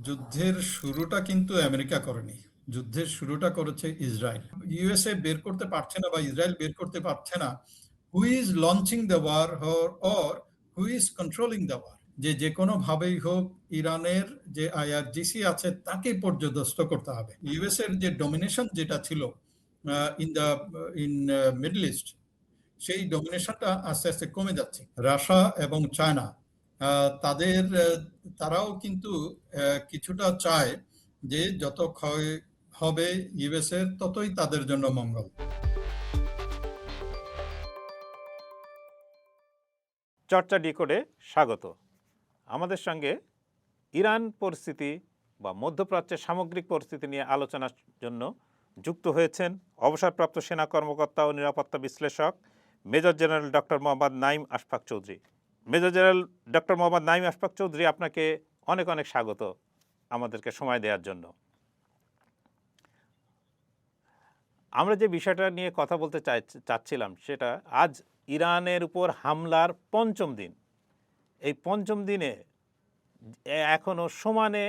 যুদ্ধের শুরুটা কিন্তু আমেরিকা করেনি। যুদ্ধের শুরুটা করেছে ইসরায়েল। ইউএসএ বের করতে পারছে না বা ইসরায়েল বের করতে পারছে না who is launching the war or who is controlling the war. যে কোনো ভাবেই হোক ইরানের যে আইআরজিসি আছে তাকে পর্যদস্ত করতে হবে। ইউএস এর যে ডমিনেশন যেটা ছিল in the in middle east, সেই ডমিনেশনটা আস্তে আস্তে কমে যাচ্ছে। রাশিয়া এবং চায়না তাদের তারাও কিন্তু কিছুটা চায় যে যত ক্ষয় হবে ইউএস এর ততই তাদের জন্য মঙ্গল। চর্চা ডিকোডে স্বাগত। আমাদের সঙ্গে ইরান পরিস্থিতি বা মধ্যপ্রাচ্যের সামগ্রিক পরিস্থিতি নিয়ে আলোচনার জন্য যুক্ত হয়েছেন অবসরপ্রাপ্ত সেনা কর্মকর্তা ও নিরাপত্তা বিশ্লেষক major general doctor Mohammad Naeem Ashfaq Chowdhury. Major general doctor Mohammad Naeem Ashfaq Chowdhury, আপনাকে অনেক অনেক স্বাগত আমাদেরকে সময় দেওয়ার জন্য। আমরা যে বিষয়টা নিয়ে কথা বলতে চাচ্ছিলাম সেটা আজ ইরানের উপর হামলার পঞ্চম দিন। এই পঞ্চম দিনে এখনও সমানে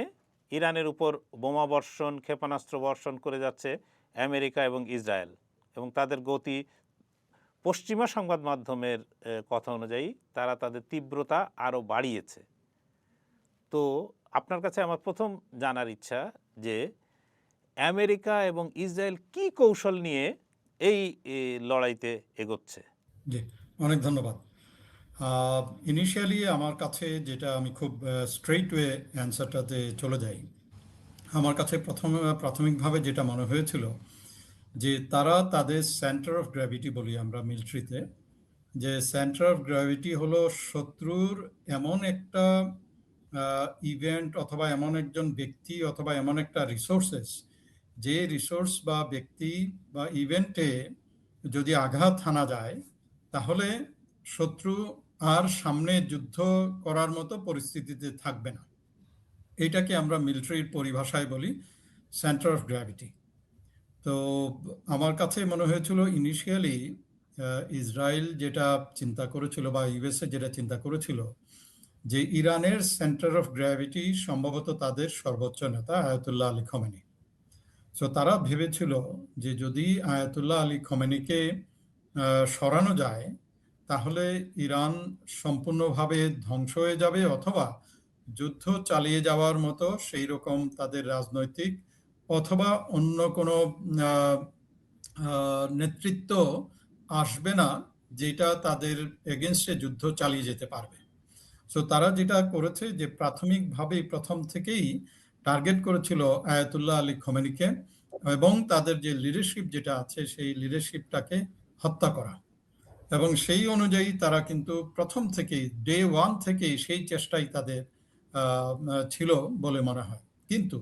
ইরানের উপর বোমা বর্ষণ, ক্ষেপণাস্ত্র বর্ষণ করে যাচ্ছে আমেরিকা এবং ইসরায়েল, এবং তাদের গতি পশ্চিমা সংবাদ মাধ্যমের কথা অনুযায়ী তারা তাদের তীব্রতা আরও বাড়িয়েছে। তো আপনার কাছে আমার প্রথম জানার ইচ্ছা যে আমেরিকা এবং ইসরায়েল কি কৌশল নিয়ে এই লড়াইতে এগোচ্ছে? জি, অনেক ধন্যবাদ। ইনিশিয়ালি আমার কাছে যেটা, আমি খুব স্ট্রেইট ওয়ে অ্যান্সারটাতে চলে যাই। আমার কাছে প্রাথমিকভাবে যেটা মনে হয়েছিল যে তারা তাদের সেন্টার অফ গ্র্যাভিটি বলি আমরা মিলিটারিতে, যে সেন্টার অফ গ্র্যাভিটি হলো শত্রুর এমন একটা ইভেন্ট অথবা এমন একজন ব্যক্তি অথবা এমন একটা রিসোর্সেস, যে রিসোর্স বা ব্যক্তি বা ইভেন্টে যদি আঘাত হানা যায় তাহলে শত্রু আর সামনে যুদ্ধ করার মতো পরিস্থিতিতে থাকবে না। এইটাকে আমরা মিলিটারির পরিভাষায় বলি সেন্টার অফ গ্র্যাভিটি। তো আমার কাছে মনে হয়েছিল ইনিশিয়ালি ইসরায়েল যেটা চিন্তা করেছিল বা ইউএসএ যেটা চিন্তা করেছিল যে ইরানের সেন্টার অফ গ্র্যাভিটি সম্ভবত তাদের সর্বোচ্চ নেতা আয়াতুল্লাহ আলী খমেনি। সো তারা ভেবেছিল যে যদি আয়াতুল্লাহ আলী খমেনিকে সরানো যায় তাহলে ইরান সম্পূর্ণভাবে ধ্বংস হয়ে যাবে, অথবা যুদ্ধ চালিয়ে যাওয়ার মতো সেই রকম তাদের রাজনৈতিক অথবা অন্য কোনো নেতৃত্ব আসবে না যেটা তাদের এগেনস্টে যুদ্ধ চালিয়ে যেতে পারবে। সো তারা যেটা করেছে যে প্রাথমিকভাবেই প্রথম থেকেই টার্গেট করেছিল আয়াতুল্লাহ আলী খমেনিকে এবং তাদের যে লিডারশিপ যেটা আছে সেই লিডারশিপটাকে হত্যা করা। এবং সেই অনুযায়ী তারা কিন্তু প্রথম থেকেই ডে ওয়ান থেকেই সেই চেষ্টাই তাদের ছিল বলে মনে হয়। কিন্তু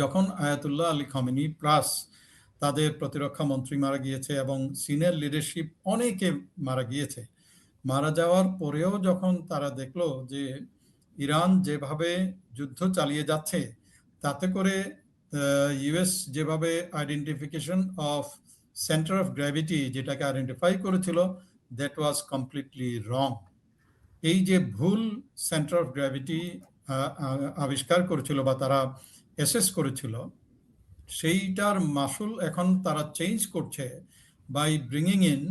যখন আয়াতুল্লাহ আলী খমেনি প্লাস তাদের প্রতিরক্ষা মন্ত্রী মারা গিয়েছে এবং সিনিয়র লিডারশিপ অনেকে মারা গিয়েছে, মারা যাওয়ার পরেও যখন তারা দেখলো যে ইরান যেভাবে যুদ্ধ চালিয়ে যাচ্ছে তাতে করে ইউএস যেভাবে identification of centre of gravity যেটাকে আইডেন্টিফাই করেছিল, দ্যাট ওয়াজ কমপ্লিটলি রং। এই যে ভুল সেন্টার অফ গ্র্যাভিটি আবিষ্কার করেছিল বা তারা অ্যাসেস করেছিল, সেইটার মাসুল এখন তারা চেঞ্জ করছে বাই ব্রিঙিং ইন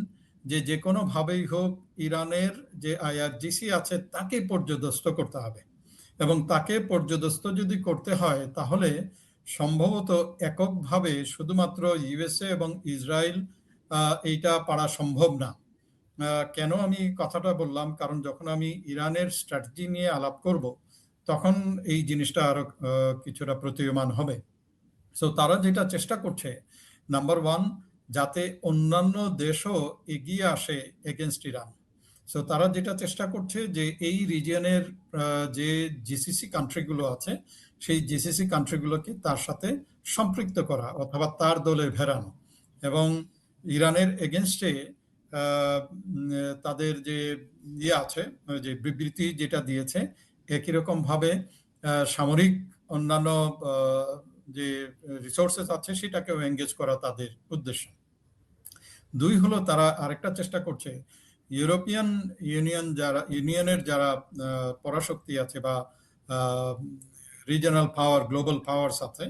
যে কোনোভাবেই হোক ইরানের যে আইআরজিসি আছে তাকে পর্যদস্ত করতে হবে, এবং তাকে পর্যদস্ত যদি করতে হয় তাহলে সম্ভবত এককভাবে শুধুমাত্র ইউএসএ এবং ইসরায়েল এইটা পারা সম্ভব না। কেন আমি কথাটা বললাম, কারণ যখন আমি ইরানের স্ট্র্যাটেজি নিয়ে আলাপ করব তখন এই জিনিসটা আরো কিছুটা প্রতীয়মান হবে। সো তারা যেটা চেষ্টা করছে, নাম্বার ওয়ান, যাতে অন্যান্য দেশও এগিয়ে আসে এগেনস্ট ইরান। সো তারা যেটা চেষ্টা করছে যে এই রিজিয়নের যে জিসিসি কান্ট্রিগুলো আছে সেই জিসিসি কান্ট্রিগুলোকে তার সাথে সম্পৃক্ত করা অথবা তার দলে ভেড়ানো, এবং ইরানের এগেনস্টে তাদের যে ইয়ে আছে, যে বিবৃতি যেটা দিয়েছে, একই রকম ভাবে সামরিক অন্যান্য যে রিসোর্সেস আছে সেটাকেও এঙ্গেজ করা তাদের উদ্দেশ্য। দুই হলো তারা আরেকটা চেষ্টা করছে ইউরোপিয়ান ইউনিয়নের যারা পরাশক্তি আছে বা রিজিওনাল পাওয়ার, গ্লোবাল পাওয়ার সাথে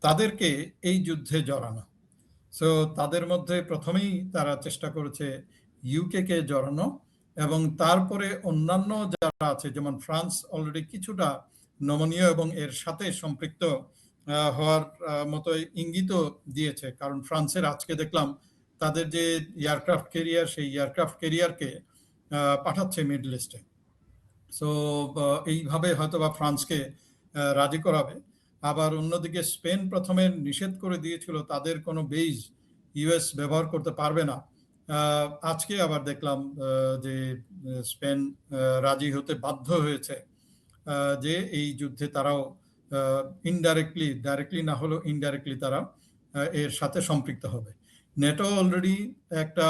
তাদেরকে এই যুদ্ধে জড়ানো। সো তাদের মধ্যে প্রথমেই তারা চেষ্টা করেছে ইউকে কে জড়ানো, এবং তারপরে অন্যান্য যারা আছে যেমন ফ্রান্স অলরেডি কিছুটা নমনীয় এবং এর সাথে সম্পৃক্ত হওয়ার মতো ইঙ্গিতও দিয়েছে, কারণ ফ্রান্সের আজকে দেখলাম তাদের যে এয়ারক্রাফট ক্যারিয়ার, সেই এয়ারক্রাফট ক্যারিয়ারকে পাঠাচ্ছে মিডল ইস্টে। সো এইভাবে হয়তো বা ফ্রান্সকে রাজি করাবে। আবার অন্যদিকে স্পেন প্রথমে নিষেধ করে দিয়েছিল, তাদের কোনো বেজ ইউএস ব্যবহার করতে পারবে না। আজকে আবার দেখলাম যে স্পেন রাজি হতে বাধ্য হয়েছে, যে এই যুদ্ধে তারাও ইনডাইরেক্টলি, ডাইরেক্টলি না হলেও ইনডাইরেক্টলি তারা এর সাথে সম্পৃক্ত হবে। নেটো অলরেডি একটা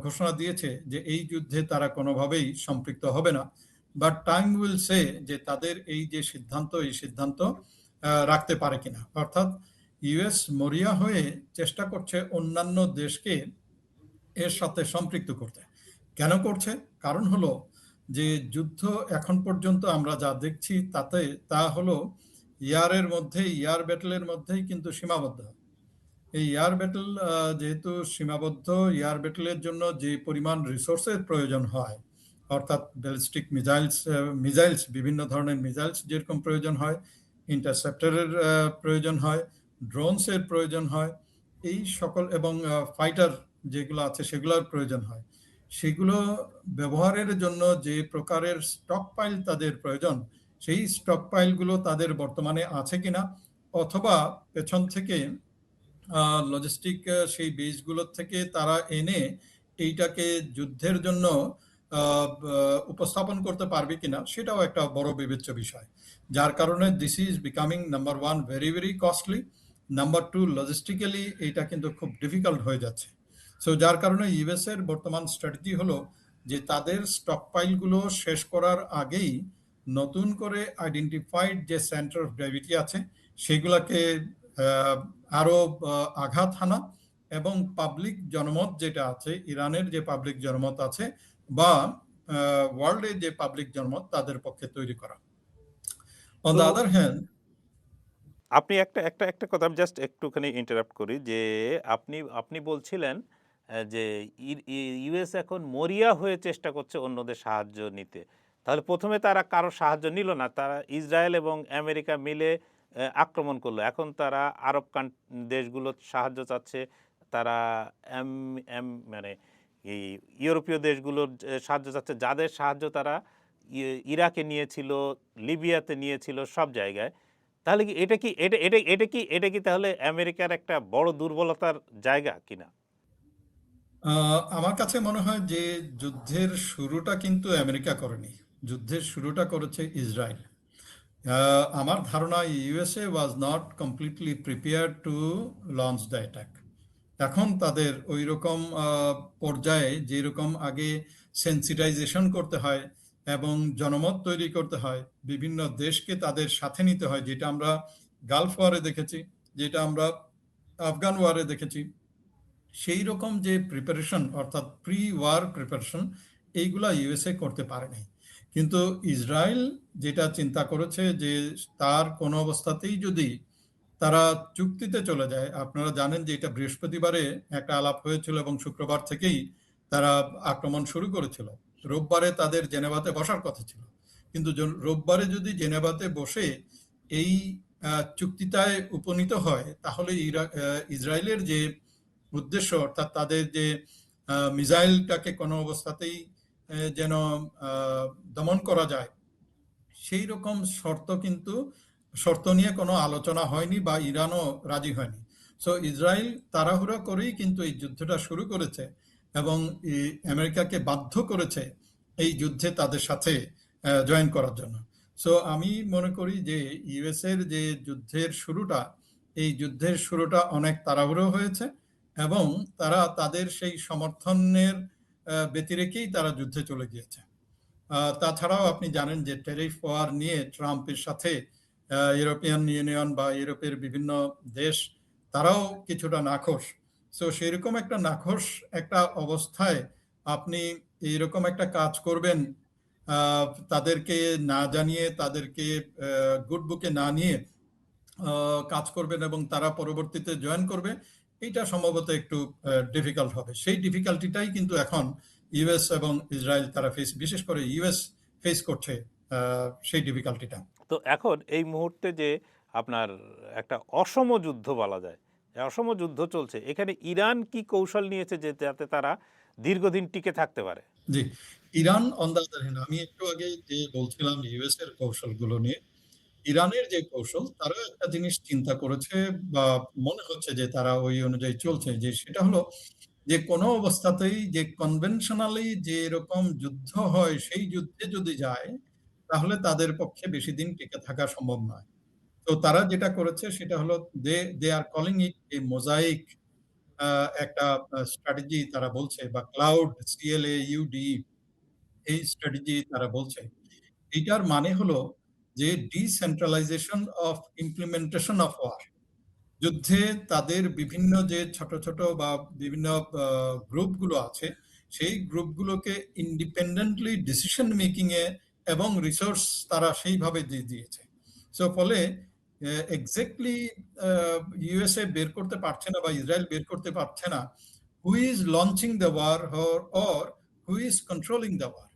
ঘোষণা দিয়েছে যে এই যুদ্ধে তারা কোনোভাবেই সম্পৃক্ত হবে না, বাট টাইম উইল সে যে তাদের এই যে সিদ্ধান্ত, এই সিদ্ধান্ত রাখতে পারে কিনা। অর্থাৎ ইউএস মরিয়া হয়ে চেষ্টা করছে অন্যান্য দেশকে এর সাথে সম্পৃক্ত করতে। কেন করছে? কারণ হলো যে যুদ্ধ এখন পর্যন্ত আমরা যা দেখছি তাতে তা হলো ইয়ারের মধ্যে, ইয়ার ব্যাটেলের মধ্যেই কিন্তু সীমাবদ্ধ। এই এয়ার ব্যাটেল যেহেতু সীমাবদ্ধ, এয়ার ব্যাটেলের জন্য যে পরিমাণ রিসোর্সের প্রয়োজন হয়, অর্থাৎ ব্যালিস্টিক মিসাইলস, বিভিন্ন ধরনের মিসাইলস যেরকম প্রয়োজন হয়, ইন্টারসেপ্টরের প্রয়োজন হয়, ড্রোনসের প্রয়োজন হয়, এই সকল, এবং ফাইটার যেগুলো আছে সেগুলোর প্রয়োজন হয়, সেগুলো ব্যবহারের জন্য যে প্রকারের স্টক পাইল তাদের প্রয়োজন, সেই স্টক পাইলগুলো তাদের বর্তমানে আছে কিনা, অথবা পেছন থেকে লজিস্টিক সেই বেসগুলোর থেকে তারা এনে এইটাকে যুদ্ধের জন্য উপস্থাপন করতে পারবে কিনা, সেটাও একটা বড় বিবেচ্য বিষয়। যার কারণে this is becoming number one very very costly, number two logistically এইটা কিন্তু খুব ডিফিকাল্ট হয়ে যাচ্ছে। সো যার কারণে ইউএস এর বর্তমান স্ট্র্যাটেজি হলো যে তাদের স্টক পাইলগুলো শেষ করার আগেই নতুন করে আইডেন্টিফাইড যে সেন্টার অফ গ্র্যাভিটি আছে সেগুলাকে আরো আঘাত হানা, এবং পাবলিক জনমত যেটা আছে, ইরানের যে পাবলিক জনমত আছে বা ওয়ার্ল্ডের যে পাবলিক জনমত, তাদের পক্ষে তৈরি করা। অন দ্য আদার হ্যান্ড, আপনি একটা একটা একটা কথা আমি জাস্ট একটুখানি ইন্টারাপ্ট করি যে আপনি আপনি বলছিলেন যে ইউএস এখন মরিয়া হয়ে চেষ্টা করছে অন্যদের সাহায্য নিতে। তাহলে প্রথমে তারা কারো সাহায্য নিল না, তারা ইসরায়েল এবং আমেরিকা মিলে আক্রমণ করলো। এখন তারা আরব দেশগুলোর সাহায্য চাচ্ছে, তারা মানে এই ইউরোপীয় দেশগুলোর সাহায্য চাচ্ছে, যাদের সাহায্য তারা ইরাকে নিয়েছিল, লিবিয়াতে নিয়েছিল, সব জায়গায়। তাহলে কি এটা কি তাহলে আমেরিকার একটা বড় দুর্বলতার জায়গা কিনা? আমার কাছে মনে হয় যে যুদ্ধের শুরুটা কিন্তু আমেরিকা করেনি, যুদ্ধের শুরুটা করেছে ইসরায়েল। আমার ধারণা USA was not completely prepare to launch the attack. এখন তাদের ওই রকম পর্যায়ে, যেরকম আগে সেন্সিটাইজেশন করতে হয় এবং জনমত তৈরি করতে হয়, বিভিন্ন দেশকে তাদের সাথে নিতে হয়, যেটা আমরা গালফ ওয়ারে দেখেছি, যেটা আমরা আফগান ওয়ারে দেখেছি, সেই রকম যে প্রিপারেশন, অর্থাৎ প্রি ওয়ার প্রিপারেশন, এইগুলা ইউএসএ করতে পারে নাই। কিন্তু ইসরায়েল যেটা চিন্তা করেছে যে তার কোনো অবস্থাতেই যদি তারা চুক্তিতে চলে যায়, আপনারা জানেন যে এটা বৃহস্পতিবারে একটা আলাপ হয়েছিল এবং শুক্রবার থেকেই তারা আক্রমণ শুরু করেছিল। রোববারে তাদের জেনেভাতে বসার কথা ছিল, কিন্তু রোববারে যদি জেনেভাতে বসে এই চুক্তিটায় উপনীত হয়, তাহলে ইসরায়েলের যে উদ্দেশ্য, অর্থাৎ তাদের যে মিসাইলটাকে কোনো অবস্থাতেই যেন দমন করা যায়, সেই রকম শর্ত নিয়ে কোনো আলোচনা হয়নি বা ইরানও রাজি হয়নি। সো ইসরায়েল তাড়াহুড়া করেই কিন্তু এই যুদ্ধটা শুরু করেছে এবং আমেরিকাকে বাধ্য করেছে এই যুদ্ধে তাদের সাথে জয়েন করার জন্য। সো আমি মনে করি যে ইউএস এর যে যুদ্ধের শুরুটা, এই যুদ্ধের শুরুটা অনেক তাড়াহুড়ো হয়েছে, এবং তারা তাদের সেই সমর্থনের ব্যতিরেকেই তারা যুদ্ধে চলে গিয়েছে। তাছাড়াও আপনি জানেন যে ট্যারিফ ওয়ার নিয়ে ট্রাম্পের সাথে ইউরোপিয়ান ইউনিয়ন বা ইউরোপের বিভিন্ন দেশ, তারাও কিছুটা নাখোশ। সো সেরকম একটা নাখোশ একটা অবস্থায় আপনি এইরকম একটা কাজ করবেন, আ তাদেরকে না জানিয়ে, তাদেরকে গুড বুকে না নিয়ে আ কাজ করবেন এবং তারা পরবর্তীতে জয়েন করবে, এইটা সম্ভবত একটু ডিফিকাল্ট হবে। সেই ডিফিকাল্টিটাই কিন্তু এখন ইউএস এবং ইসরায়েল তারা বিশেষ করে ইউএস ফেস করছে আ সেই ডিফিকাল্টিটা। তো এখন এই মুহূর্তে যে আপনার একটা অসম যুদ্ধ বলা যায়, এই অসম যুদ্ধ চলছে। এখানে ইরান কি কৌশল নিয়েছে যে যাতে তারা দীর্ঘদিন টিকে থাকতে পারে? জি, Iran on the other hand আমি একটু আগে যে বলছিলাম ইউএস এর কৌশলগুলো নিয়ে, ইরানের যে কৌশল তারা একটা জিনিস চিন্তা করেছে বা মনে হচ্ছে যে তারা ওই অনুযায়ী চলছে যে সেটা হলো যে কোনো অবস্থাতেই যে কনভেনশনালি যে এরকম যুদ্ধ হয় সেই যুদ্ধে যদি যায় তাহলে তাদের পক্ষে বেশি দিন টিকে থাকা সম্ভব নয়। তো তারা যেটা করেছে সেটা হলো দে are calling it A mosaic আ একটা স্ট্র্যাটেজি তারা বলছে বা ক্লাউড CLAUD এই স্ট্র্যাটেজি তারা বলছে। এইটার মানে হলো যে decentralisation of implementation of war. যুদ্ধে তাদের বিভিন্ন যে ছোট, ছোট বা বিভিন্ন আ গ্রুপগুলো আছে, সেই গ্রুপগুলোকে ইন্ডিপেন্ডেন্টলি ডিসিশন মেকিং এ এবং রিসোর্স তারা সেইভাবে দিয়ে দিয়েছে। সো ফলে এক্সাক্টলি আ ইউএসএ বের করতে পারছে না বা ইসরায়েল বের করতে পারছে না, who is launching the war or who is controlling the war.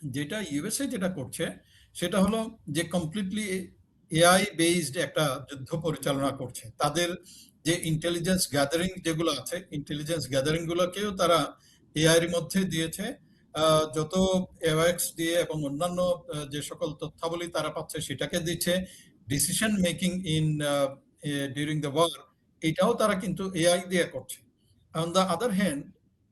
যেটা ইউএসএ যেটা করছে সেটা হলো যে কমপ্লিটলি এআই বেসড একটা যুদ্ধ পরিচালনা করছে। তাদের যে ইন্টেলিজেন্স গ্যাদারিং যেগুলো আছে, ইন্টেলিজেন্স গ্যাদারিং গুলোকেও তারা এআই এর মধ্যে দিয়েছে। যত এওএক্স দিয়ে এবং অন্যান্য যে সকল তথ্যাবলী তারা পাচ্ছে সেটাকে দিচ্ছে। Decision making in during the war এটাও তারা কিন্তু এআই দিয়ে করছে। On the other hand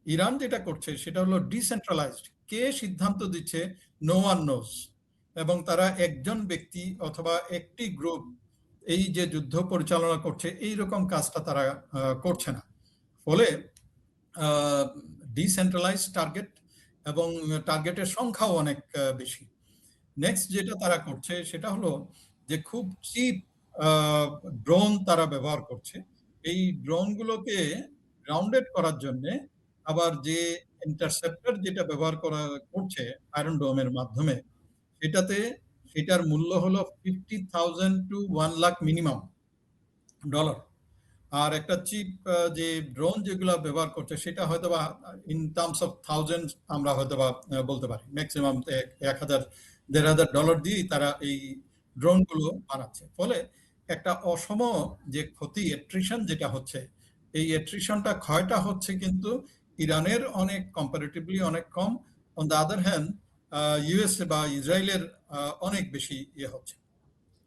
Iran যেটা করছে সেটা হলো ডিসেন্ট্রালাইজড। কে সিদ্ধান্ত দিচ্ছে নো ওয়ান নোজ এবং তারা একজন ব্যক্তি অথবা একটি গ্রুপ এই যে যুদ্ধ পরিচালনা করছে এইরকম কাজটা তারা করছে না। ফলে ডিসেন্ট্রালাইজ টার্গেট এবং টার্গেটের সংখ্যাও অনেক বেশি। নেক্সট যেটা তারা করছে সেটা হলো যে খুব চিপ ড্রোন তারা ব্যবহার করছে। এই ড্রোনগুলোকে গ্রাউন্ডেড করার জন্যে আবার যে ইন্টারসেপ্টর যেটা ব্যবহার করছে আয়রন ডোমের মাধ্যমে, সেটাতে সেটার মূল্য হলো 50,000 টু 1 লাখ মিনিমাম ডলার। আর একটা চিপ যে ড্রোন যেগুলা ব্যবহার করছে সেটা হয়তোবা ইন টার্মস অফ থাউজেন্ডস আমরা হয়তোবা বলতে পারি। মেক্সিমাম ১,০০০ ১,৫০০ ডলার দিয়েই তারা এই ড্রোনগুলো বানাচ্ছে। ফলে একটা অসম যে ক্ষতি অ্যাট্রিশন যেটা হচ্ছে, এই অ্যাট্রিশনটা ক্ষয়টা হচ্ছে কিন্তু ইরানের অনেক কম্পারেটিভলি অনেক কম। On the other hand USA বা ইসরায়েলের অনেক বেশি ইয়ে হচ্ছে।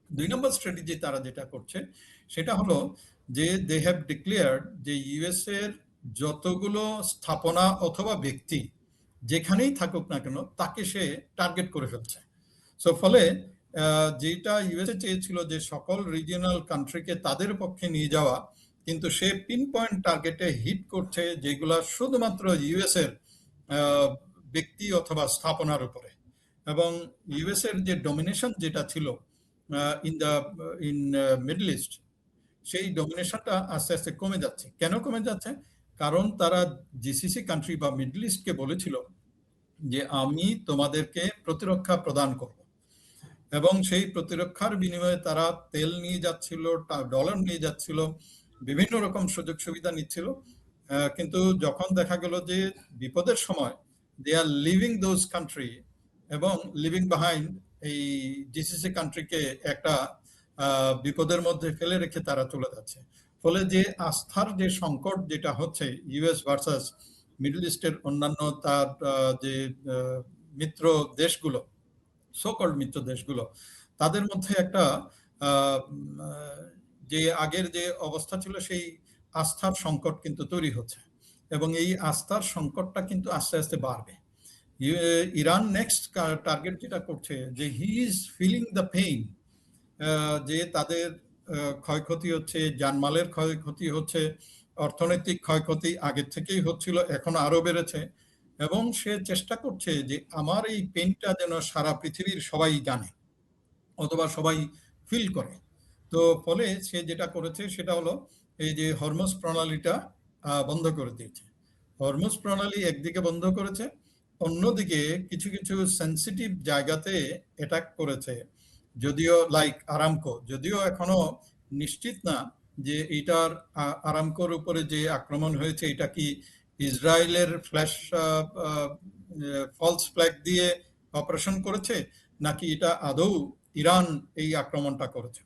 ২ নম্বর স্ট্র্যাটেজি তারা যেটা করছে সেটা হলো যে দে হ্যাভ ডিক্লেয়ার্ড যে ইউএস এর যতগুলো স্থাপনা অথবা ব্যক্তি যেখানেই থাকুক না কেন তাকে সে টার্গেট করে ফেলছে। সো ফলে যেটা ইউএসএ চেয়েছিল যে সকল রিজিওনাল কান্ট্রিকে তাদের পক্ষে নিয়ে যাওয়া, কিন্তু সে পিন পয়েন্ট টার্গেটে হিট করছে যেগুলা শুধুমাত্র ইউএস এর আহ, ব্যক্তি অথবা স্থাপনার উপরে। এবং ইউএস এর যে ডমিনেশন যেটা ছিল ইন মিডল ইস্ট, সেই ডমিনেশনটা আস্তে আস্তে কমে যাচ্ছে। কেন কমে যাচ্ছে? কারণ তারা জিসিসি কান্ট্রি বা মিডল ইস্টকে বলেছিল যে আমি তোমাদেরকে প্রতিরক্ষা প্রদান করব এবং সেই প্রতিরক্ষার বিনিময়ে তারা তেল নিয়ে যাচ্ছিল, ডলার নিয়ে যাচ্ছিল, বিভিন্ন রকম সুযোগ সুবিধা নিচ্ছিল। কিন্তু যখন দেখা গেল যে বিপদের সময় দে আর লিভিং দোজ কান্ট্রি এবং লিভিং বিহাইন্ড এই জিসিসি কান্ট্রিকে একটা বিপদের মধ্যে ফেলে রেখে তারা চলে যাচ্ছে। ফলে যে আস্থার যে সংকট যেটা হচ্ছে ইউএস ভার্সাস মিডল ইস্টের অন্যান্য তার যে মিত্র দেশগুলো, সো-কল্ড মিত্র দেশগুলো, তাদের মধ্যে একটা আহ, উম, আহ, যে আগের যে অবস্থা ছিল সেই আস্থার সংকট কিন্তু তৈরি হচ্ছে এবং এই আস্থার সংকটটা কিন্তু আস্তে আস্তে বাড়বে। ইরান নেক্সট টার্গেট যেটা করছে যে he is filling the pain, যে তাদের ক্ষয়ক্ষতি হচ্ছে, জানমালের ক্ষয়ক্ষতি হচ্ছে, অর্থনৈতিক ক্ষয়ক্ষতি আগের থেকেই হচ্ছিল, এখন আরো বেড়েছে এবং সে চেষ্টা করছে যে আমার এই পেইনটা যেন সারা পৃথিবীর সবাই জানে অথবা সবাই ফিল করে। তো ফলে সে যেটা করেছে সেটা হলো এই যে হরমুজ প্রণালীটা বন্ধ করে দিয়েছে। হরমুজ প্রণালী একদিকে বন্ধ করেছে, অন্যদিকে কিছু, কিছু সেনসিটিভ জায়গাতে অ্যাটাক করেছে। যদিও লাইক আরামকো, যদিও এখনো নিশ্চিত না যে এইটার আরামকোর উপরে যে আক্রমণ হয়েছে এটা কি ইসরায়েলের ফ্ল্যাশ ফলস ফ্ল্যাগ দিয়ে অপারেশন করেছে নাকি এটা আদৌ ইরান এই আক্রমণটা করেছে।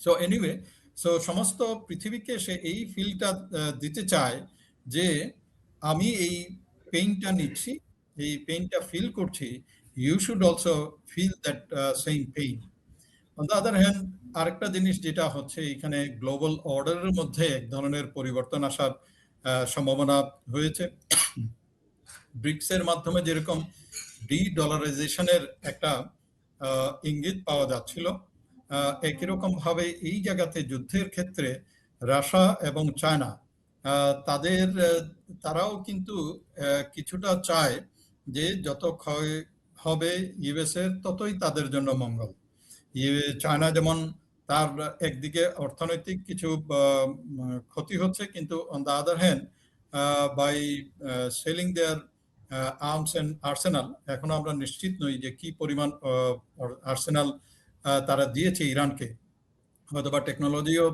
সো এনিওয়ে, সো সমস্ত পৃথিবীকে সে এই ফিলটা দিতে চায় যে আমি এই পেইনটা নিচ্ছি, এই পেইনটা ফিল করছি, you should also feel that same pain. On the other hand, আরেকটা জিনিস যেটা হচ্ছে এখানে গ্লোবাল অর্ডারের মধ্যে এক ধরনের পরিবর্তন আসার সম্ভাবনা হয়েছে। ব্রিক্সের মাধ্যমে যেরকম ডি-ডলারাইজেশনের একটা ইঙ্গিত পাওয়া যাচ্ছিল, একই রকম ভাবে এই জায়গাতে যুদ্ধের ক্ষেত্রে রাশিয়া এবং চায়না তারাও কিন্তু কিছুটা চায় যে যত ক্ষয় হবে ইউএস এর ততই তাদের জন্য মঙ্গল। চায়না যেমন তার একদিকে অর্থনৈতিক কিছু ক্ষতি হচ্ছে, কিন্তু on the other hand by selling their arms and arsenal, এখনো আমরা নিশ্চিত নই যে কি পরিমাণ আর্সেনাল তারা দিয়েছে ইরানকে, হয়তোবা টেকনোলজিও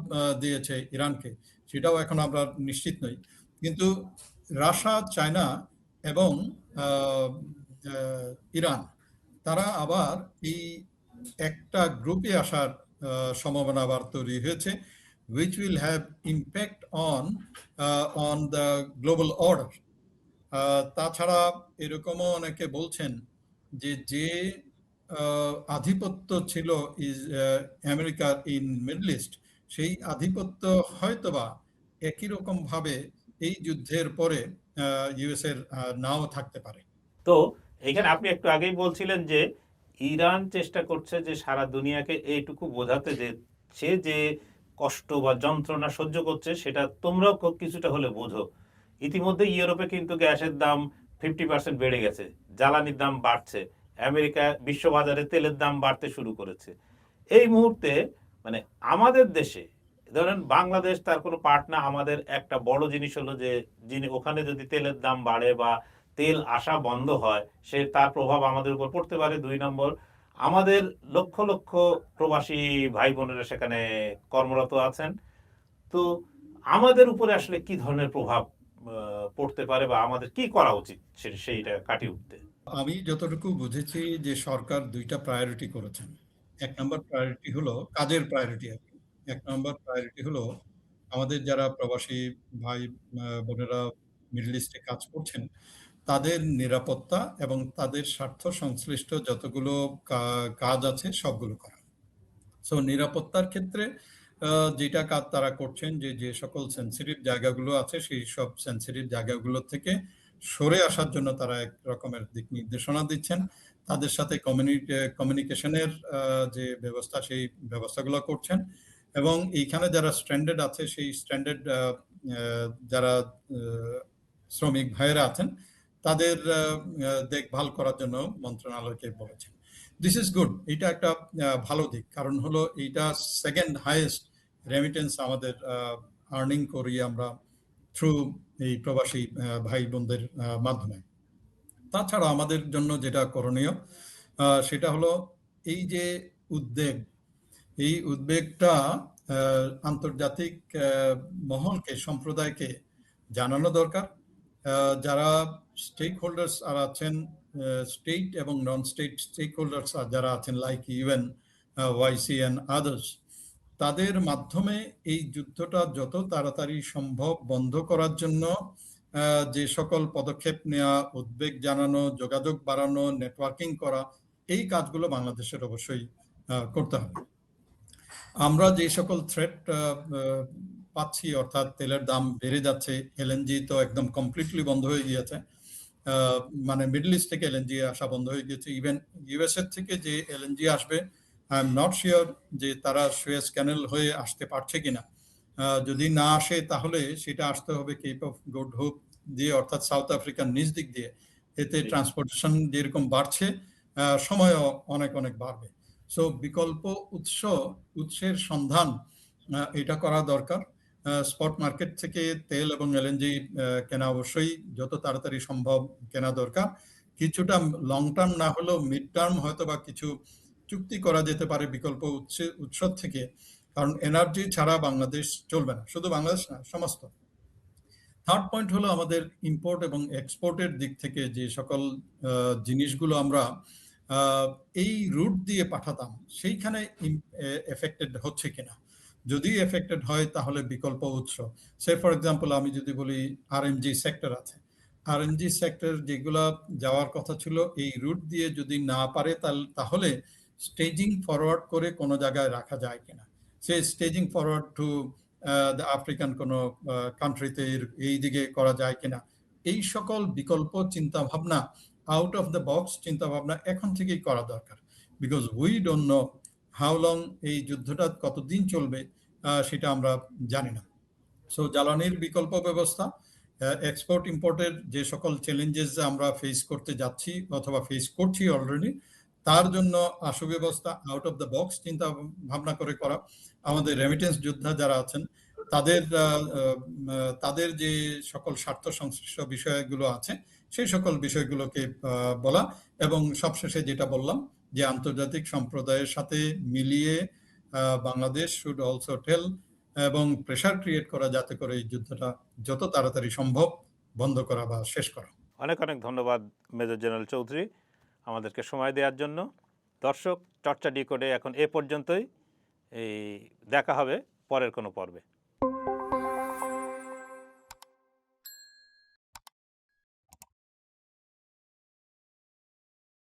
দিয়েছে ইরানকে, সেটাও এখন আমরা নিশ্চিত নই। কিন্তু রাশিয়া, চায়না এবং ইরান তারা আবার এই একটা গ্রুপে আসার সম্ভাবনা আবার তৈরি হয়েছে, which will have impact on the global order. তাছাড়া এরকমও অনেকে বলছেন যে আধিপত্য ছিল আমেরিকার ইন মিডল ইস্ট, সেই আধিপত্য হয়তোবা একই রকম ভাবে এই যুদ্ধের পরে ইউএস এর নাও থাকতে পারে। তো এখানে আপনি একটু আগেই বলছিলেন যে ইরান চেষ্টা করছে যে সারা দুনিয়াকে এইটুকু বোঝাতে যে সে যে কষ্ট বা যন্ত্রণা সহ্য করছে সেটা তোমরাও কিছুটা হলে বোঝো। ইতিমধ্যে ইউরোপে কিন্তু গ্যাসের দাম 50% বেড়ে গেছে, জ্বালানির দাম বাড়ছে, আমেরিকা বিশ্ববাজারে তেলের দাম বাড়তে শুরু করেছে। এই মুহূর্তে মানে আমাদের দেশে ধরেন বাংলাদেশ তার কোনো পার্ট না, আমাদের একটা বড় জিনিস হলো যে ওখানে যদি তেলের দাম বাড়ে বা তেল আসা বন্ধ হয় সে তার প্রভাব আমাদের উপর পড়তে পারে। 2 নম্বর, আমাদের লক্ষ লক্ষ প্রবাসী ভাই বোনেরা সেখানে কর্মরত আছেন। তো আমাদের উপরে আসলে কি ধরনের প্রভাব পড়তে পারে বা আমাদের কি করা উচিত সেইটা কাটিয়ে উঠতে? আমি যতটুকু বুঝেছি যে সরকার দুইটা প্রায়োরিটি করেছেন। 1 নম্বর প্রায়োরিটি হলো কাজের প্রায়োরিটি আর কি। 1 নম্বর প্রায়োরিটি হলো আমাদের যারা প্রবাসী ভাই বোনেরা মিডল ইস্টে কাজ করছেন তাদের নিরাপত্তা এবং তাদের স্বার্থ সংশ্লিষ্ট যতগুলো কাজ আছে সবগুলো করা। সো নিরাপত্তার ক্ষেত্রে যেটা কাজ তারা করছেন যে সকল সেন্সিটিভ জায়গাগুলো আছে সেই সব সেন্সিটিভ জায়গাগুলো থেকে সরে আসার জন্য তারা এক রকমের দিক নির্দেশনা দিচ্ছেন। তাদের সাথে কমিউনিকেশনের যে ব্যবস্থা সেই ব্যবস্থাগুলো করছেন এবং এইখানে যারা স্ট্যান্ডার্ড আছে সেই স্ট্যান্ডার্ড যারা শ্রমিক ভাইয়েরা আছেন তাদের দেখভাল করার জন্য মন্ত্রণালয়কে বলেছেন। দিস ইজ গুড, এটা একটা ভালো দিক, কারণ হলো এইটা সেকেন্ড হাইয়েস্ট রেমিটেন্স আমাদের আর্নিং করি আমরা থ্রু এই প্রবাসী ভাই বোনদের মাধ্যমে। তাছাড়া আমাদের জন্য যেটা করণীয় সেটা হলো এই যে উদ্বেগ, এই উদ্বেগটা আন্তর্জাতিক মহলকে, সম্প্রদায়কে জানানো দরকার। যারা স্টেক হোল্ডার্স আর আছেন, স্টেট এবং নন স্টেট স্টেক হোল্ডার্স যারা আছেন like UN, Owaisi and others, তাদের মাধ্যমে এই যুদ্ধটা যত তাড়াতাড়ি সম্ভব বন্ধ করার জন্য যে সকল পদক্ষেপ নেওয়া, উদ্বেগ জানানো, যোগাযোগ বাড়ানো, নেটওয়ার্কিং করা, এই কাজগুলো বাংলাদেশের অবশ্যই করতে হবে। আমরা যে সকল থ্রেট পাচ্ছি, অর্থাৎ তেলের দাম বেড়ে যাচ্ছে, এলএনজি তো একদম কমপ্লিটলি বন্ধ হয়ে গিয়েছে, মানে মিডল ইস্ট থেকে এলএনজি আসা বন্ধ হয়ে গিয়েছে। ইভেন ইউএস এর থেকে যে এলএনজি আসবে আই এম নট শিওর যে তারা সুয়েজ ক্যানেল হয়ে আসতে পারছে কিনা। যদি না আসে তাহলে সেটা আসতে হবে কেপ অফ গুড হোপ দিয়ে, অর্থাৎ সাউথ আফ্রিকার নিচ দিক দিয়ে। এতে ট্রান্সপোর্টেশন যেরকম বাড়ছে সময়ও অনেক অনেক বাড়বে। সো বিকল্প উৎসের সন্ধান এটা করা দরকার। স্পট মার্কেট থেকে তেল এবং এলএনজি কেনা অবশ্যই যত তাড়াতাড়ি সম্ভব কেনা দরকার। কিছুটা লং টার্ম না হলেও মিড টার্ম হয়তোবা কিছু চুক্তি করা যেতে পারে বিকল্প উৎস থেকে। কারণ এনার্জি ছাড়া বাংলাদেশ চলবে না। শুধু বাংলাদেশ না, সমস্ত। থার্ড পয়েন্ট হলো আমাদের ইম্পোর্ট এবং এক্সপোর্টের দিক থেকে যে সকল জিনিসগুলো আমরা আ এই রুট দিয়ে পাঠাতাম, সেইখানে এফেক্টেড হচ্ছে কিনা? যদি এফেক্টেড হয় তাহলে বিকল্প উৎস। সে ফর এক্সাম্পল আমি যদি বলি আরএমজি সেক্টর আছে। আরএমজি সেক্টর যেগুলা যাওয়ার কথা ছিল এই রুট দিয়ে যদি না পারে তাহলে স্টেজিং ফরওয়ার্ড করে কোনো জায়গায় রাখা যায় কিনা? সে staging forward to the African কোনো কান্ট্রিতে এই দিকে করা যায় কিনা? এই সকল বিকল্প চিন্তাভাবনা আউট অফ দ্য বক্স চিন্তাভাবনা এখন থেকেই করা দরকার। Because we don't know how long এই যুদ্ধটা কতদিন চলবে সেটা আমরা জানি না। সো জ্বালানির বিকল্প ব্যবস্থা, এক্সপোর্ট ইম্পোর্টের যে সকল চ্যালেঞ্জেস আমরা ফেস করতে যাচ্ছি অথবা ফেস করছি অলরেডি, তার জন্য সুব্যবস্থা আউট অফ দ্য বক্স চিন্তা ভাবনা করে করা। আমাদের রেমিটেন্স যোদ্ধা যারা আছেন তাদের তাদের যে সকল স্বার্থ সংশ্লিষ্ট বিষয়গুলো আছে সেই সকল বিষয়গুলোকে বলা এবং সবশেষে যেটা বললাম যে আন্তর্জাতিক সম্প্রদায়ের সাথে মিলিয়ে বাংলাদেশ শুড অলসো টেল এবং প্রেশার ক্রিয়েট করা যাতে করে এই যুদ্ধটা যত তাড়াতাড়ি সম্ভব বন্ধ করা বা শেষ করা। অনেক অনেক ধন্যবাদ মেজর জেনারেল চৌধুরী আমাদেরকে সময় দেওয়ার জন্য। দর্শক, চর্চা ডিকোডে এখন এ পর্যন্তই। এই দেখা হবে পরের কোনো পর্বে।